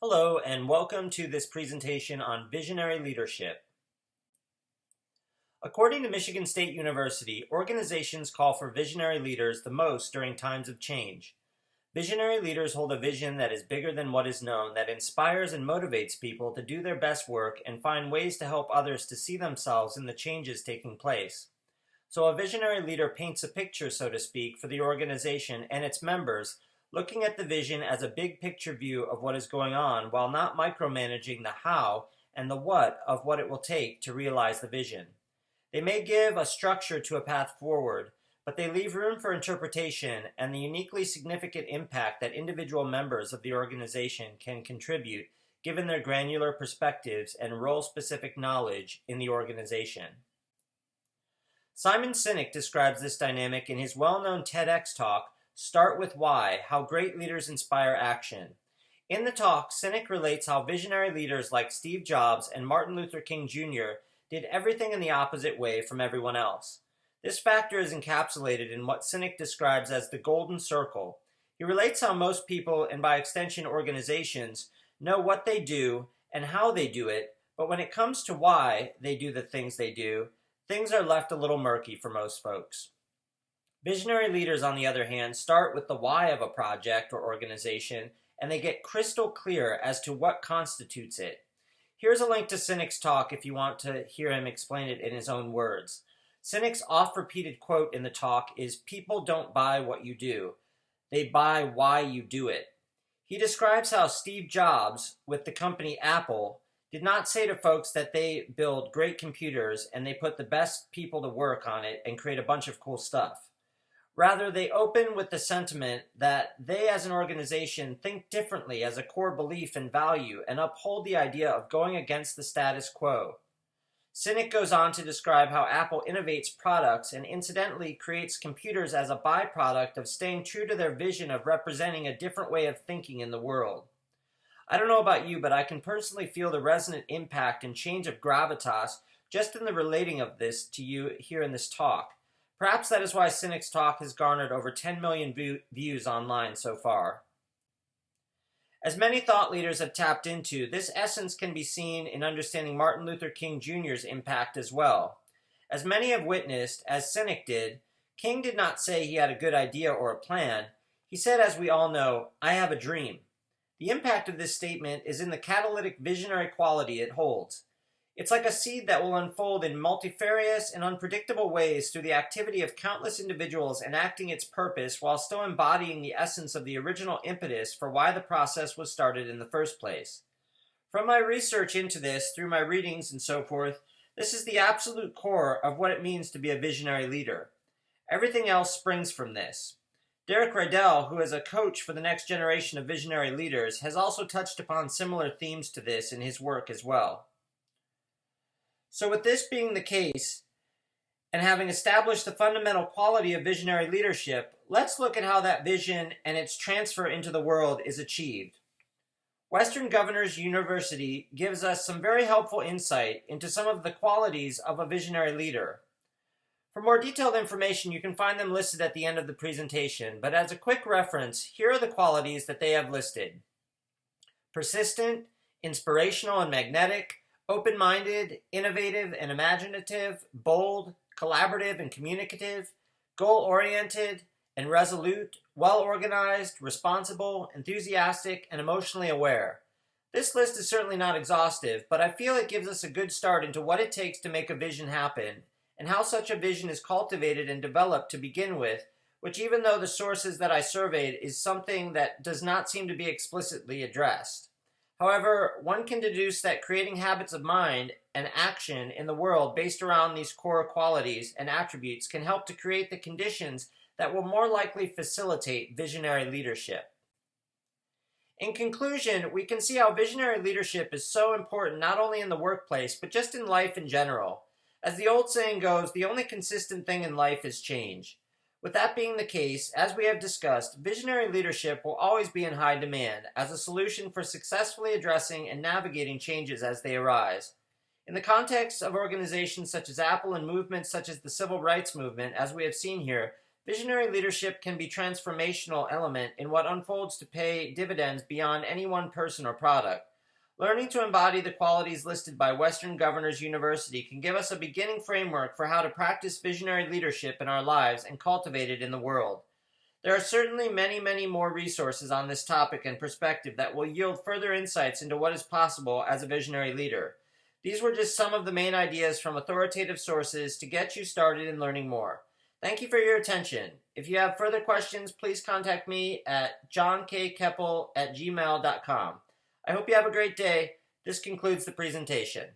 Hello, and welcome to this presentation on visionary leadership. According to Michigan State University, organizations call for visionary leaders the most during times of change. Visionary leaders hold a vision that is bigger than what is known, that inspires and motivates people to do their best work and find ways to help others to see themselves in the changes taking place. So a visionary leader paints a picture, so to speak, for the organization and its members, looking at the vision as a big picture view of what is going on while not micromanaging the how and the what of what it will take to realize the vision. They may give a structure to a path forward, but they leave room for interpretation and the uniquely significant impact that individual members of the organization can contribute given their granular perspectives and role-specific knowledge in the organization. Simon Sinek describes this dynamic in his well-known TEDx talk, Start with Why, How Great Leaders Inspire Action. In the talk, Sinek relates how visionary leaders like Steve Jobs and Martin Luther King Jr. did everything in the opposite way from everyone else. This factor is encapsulated in what Sinek describes as the golden circle. He relates how most people, and by extension organizations, know what they do and how they do it, but when it comes to why they do the things they do, things are left a little murky for most folks. Visionary leaders, on the other hand, start with the why of a project or organization, and they get crystal clear as to what constitutes it. Here's a link to Sinek's talk if you want to hear him explain it in his own words. Sinek's oft-repeated quote in the talk is, "People don't buy what you do. They buy why you do it." He describes how Steve Jobs, with the company Apple, did not say to folks that they build great computers and they put the best people to work on it and create a bunch of cool stuff. Rather, they open with the sentiment that they as an organization think differently as a core belief and value and uphold the idea of going against the status quo. Sinek goes on to describe how Apple innovates products and incidentally creates computers as a byproduct of staying true to their vision of representing a different way of thinking in the world. I don't know about you, but I can personally feel the resonant impact and change of gravitas just in the relating of this to you here in this talk. Perhaps that is why Sinek's talk has garnered over 10 million views online so far. As many thought leaders have tapped into, this essence can be seen in understanding Martin Luther King Jr.'s impact as well. As many have witnessed, as Sinek did, King did not say he had a good idea or a plan. He said, as we all know, "I have a dream." The impact of this statement is in the catalytic visionary quality it holds. It's like a seed that will unfold in multifarious and unpredictable ways through the activity of countless individuals enacting its purpose while still embodying the essence of the original impetus for why the process was started in the first place. From my research into this, through my readings and so forth, this is the absolute core of what it means to be a visionary leader. Everything else springs from this. Derek Rydell, who is a coach for the next generation of visionary leaders, has also touched upon similar themes to this in his work as well. So with this being the case, and having established the fundamental quality of visionary leadership, let's look at how that vision and its transfer into the world is achieved. Western Governors University gives us some very helpful insight into some of the qualities of a visionary leader. For more detailed information, you can find them listed at the end of the presentation, but as a quick reference, here are the qualities that they have listed. Persistent, inspirational and magnetic, open-minded, innovative and imaginative, bold, collaborative and communicative, goal-oriented and resolute, well-organized, responsible, enthusiastic, and emotionally aware. This list is certainly not exhaustive, but I feel it gives us a good start into what it takes to make a vision happen, and how such a vision is cultivated and developed to begin with, which even though the sources that I surveyed is something that does not seem to be explicitly addressed. However, one can deduce that creating habits of mind and action in the world based around these core qualities and attributes can help to create the conditions that will more likely facilitate visionary leadership. In conclusion, we can see how visionary leadership is so important not only in the workplace, but just in life in general. As the old saying goes, the only consistent thing in life is change. With that being the case, as we have discussed, visionary leadership will always be in high demand as a solution for successfully addressing and navigating changes as they arise. In the context of organizations such as Apple and movements such as the civil rights movement, as we have seen here, Visionary leadership can be a transformational element in what unfolds to pay dividends beyond any one person or product. Learning to embody the qualities listed by Western Governors University can give us a beginning framework for how to practice visionary leadership in our lives and cultivate it in the world. There are certainly many, many more resources on this topic and perspective that will yield further insights into what is possible as a visionary leader. These were just some of the main ideas from authoritative sources to get you started in learning more. Thank you for your attention. If you have further questions, please contact me at jonkkeppel@gmail.com. I hope you have a great day. This concludes the presentation.